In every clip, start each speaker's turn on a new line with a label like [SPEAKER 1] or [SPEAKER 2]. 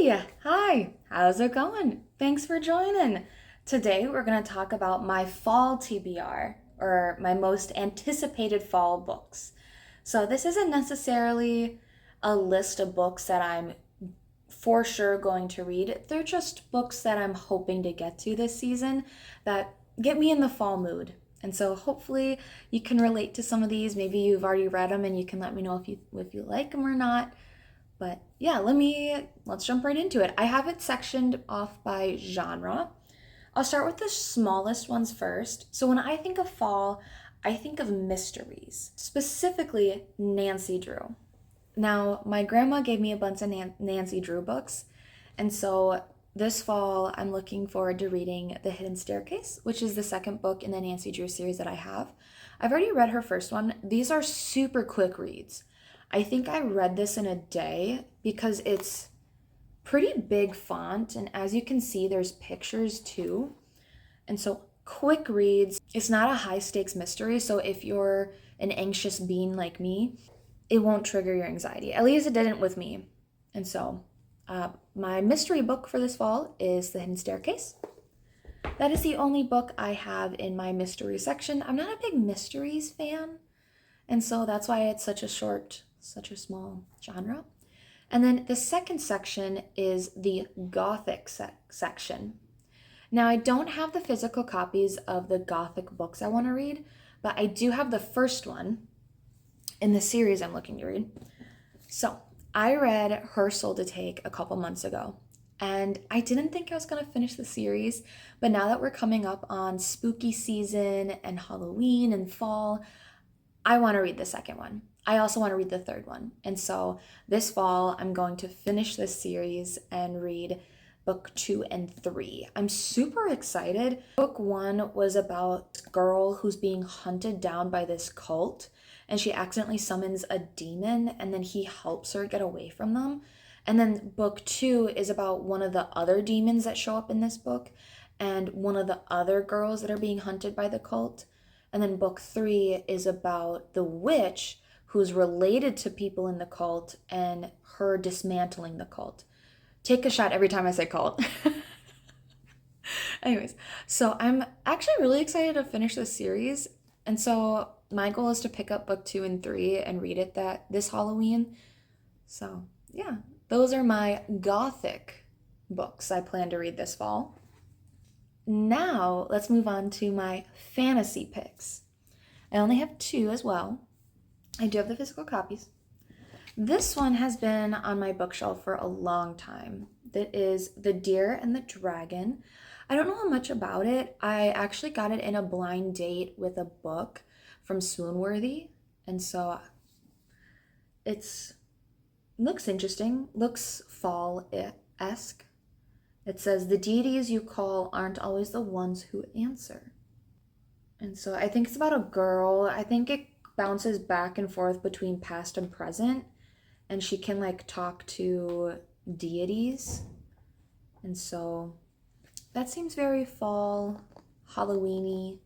[SPEAKER 1] Hi, how's it going? Thanks for joining. Today we're going to talk about my fall TBR, or my most anticipated fall books. So, this isn't necessarily a list of books that I'm for sure going to read. They're just books that I'm hoping to get to this season that get me in the fall mood. And so hopefully you can relate to some of these. Maybe you've already read them and you can let me know if you like them or not. But yeah, let's jump right into it. I have it sectioned off by genre. I'll start with the smallest ones first. So when I think of fall, I think of mysteries, specifically Nancy Drew. Now, my grandma gave me a bunch of Nancy Drew books, and so this fall I'm looking forward to reading The Hidden Staircase, which is the second book in the Nancy Drew series that I have. I've already read her first one. These are super quick reads. I think I read this in a day because it's pretty big font, and as you can see, there's pictures too. And so, quick reads. It's not a high stakes mystery, so if you're an anxious being like me, it won't trigger your anxiety. At least it didn't with me. And so, my mystery book for this fall is The Hidden Staircase. That is the only book I have in my mystery section. I'm not a big mysteries fan, and so that's why it's such a small genre. And then the second section is the Gothic section. Now, I don't have the physical copies of the Gothic books I want to read, but I do have the first one in the series I'm looking to read. So, I read Her Soul to Take a couple months ago, and I didn't think I was going to finish the series, but now that we're coming up on spooky season and Halloween and fall, I want to read the second one. I also want to read the third one. And so this fall, I'm going to finish this series and read book 2 and 3. I'm super excited. Book 1 was about a girl who's being hunted down by this cult, and she accidentally summons a demon, and then he helps her get away from them. And then book 2 is about one of the other demons that show up in this book, and one of the other girls that are being hunted by the cult. And then book 3 is about the witch who's related to people in the cult and her dismantling the cult. Take a shot every time I say cult. Anyways, so I'm actually really excited to finish this series. And so my goal is to pick up book 2 and 3 and read it this Halloween. So yeah, those are my Gothic books I plan to read this fall. Now, let's move on to my fantasy picks. I only have 2 as well. I do have the physical copies. This one has been on my bookshelf for a long time. That is The Deer and the Dragon. I don't know much about it. I actually got it in a blind date with a book from Swoonworthy. And so it looks interesting, looks fall-esque. It says, the deities you call aren't always the ones who answer. And so I think it's about a girl. I think it bounces back and forth between past and present. And she can talk to deities. And so that seems very fall, Halloweeny.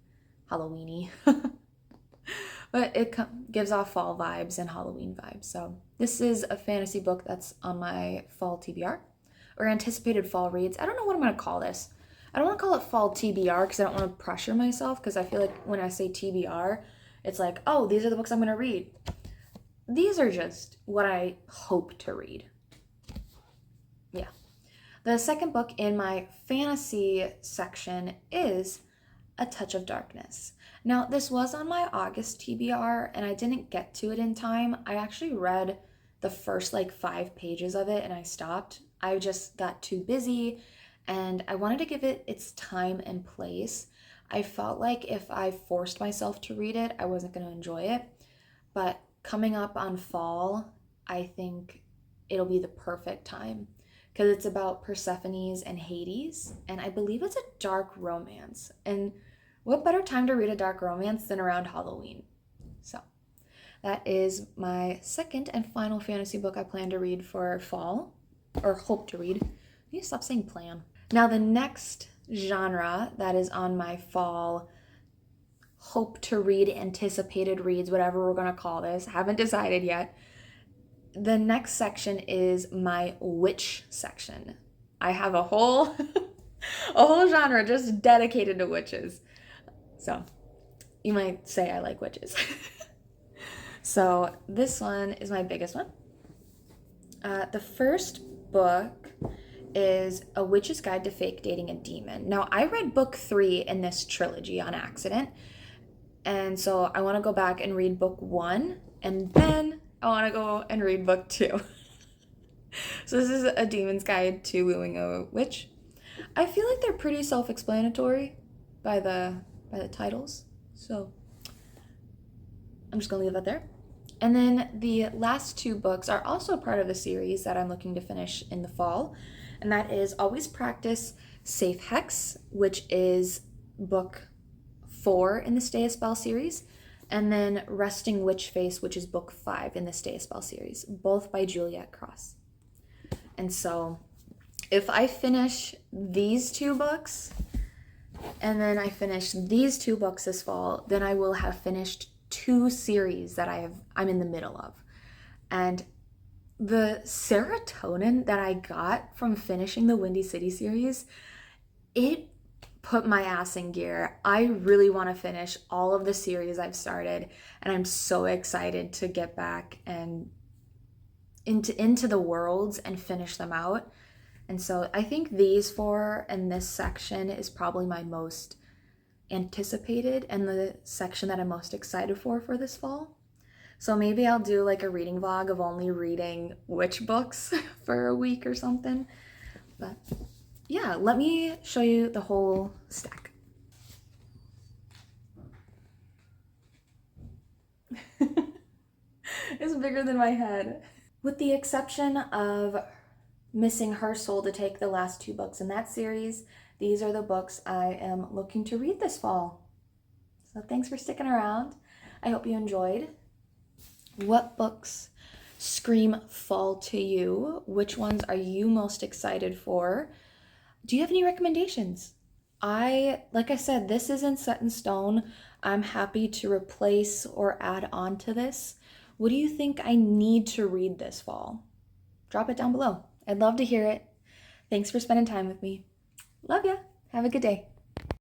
[SPEAKER 1] But it gives off fall vibes and Halloween vibes. So this is a fantasy book that's on my fall TBR. Or anticipated fall reads. I don't know what I'm going to call this. I don't want to call it fall TBR because I don't want to pressure myself, because I feel like when I say TBR, it's like, oh, these are the books I'm going to read. These are just what I hope to read. Yeah. The second book in my fantasy section is A Touch of Darkness. Now, this was on my August TBR, and I didn't get to it in time. I actually read the first 5 pages of it and I stopped. I just got too busy and I wanted to give it its time and place. I felt like if I forced myself to read it, I wasn't going to enjoy it. But coming up on fall, I think it'll be the perfect time because it's about Persephone's and Hades, and I believe it's a dark romance. And what better time to read a dark romance than around Halloween? So that is my second and final fantasy book I plan to read for fall, or hope to read. You stop saying plan. Now, the next genre that is on my fall hope to read, anticipated reads, whatever we're going to call this, haven't decided yet, the next section is my witch section. I have a whole a whole genre just dedicated to witches. So, you might say I like witches. So, this one is my biggest one. The first book is A Witch's Guide to Fake Dating a Demon. Now, I read book 3 in this trilogy on accident, and so I want to go back and read book 1, and then I want to go and read book 2. So this is A Demon's Guide to Wooing a Witch. I feel like they're pretty self-explanatory by the titles, so I'm just gonna leave that there. And then the last 2 books are also part of the series that I'm looking to finish in the fall, and that is Always Practice Safe Hex, which is book 4 in the Stay a Spell series, and then Resting Witch Face, which is book 5 in the Stay a Spell series, both by Juliet Cross. And so if I finish these 2 books, and then I finish these 2 books this fall, then I will have finished 2 series that I'm in the middle of. And the serotonin that I got from finishing the Windy City series, it put my ass in gear. I really want to finish all of the series I've started, and I'm so excited to get back and into the worlds and finish them out. And so I think these 4 and this section is probably my most anticipated and the section that I'm most excited for this fall. So maybe I'll do like a reading vlog of only reading witch books for a week or something. But yeah, let me show you the whole stack. It's bigger than my head. With the exception of missing Her Soul to Take, the last 2 books in that series, these are the books I am looking to read this fall. So thanks for sticking around. I hope you enjoyed. What books scream fall to you? Which ones are you most excited for? Do you have any recommendations? Like I said, this isn't set in stone. I'm happy to replace or add on to this. What do you think I need to read this fall? Drop it down below. I'd love to hear it. Thanks for spending time with me. Love ya. Have a good day.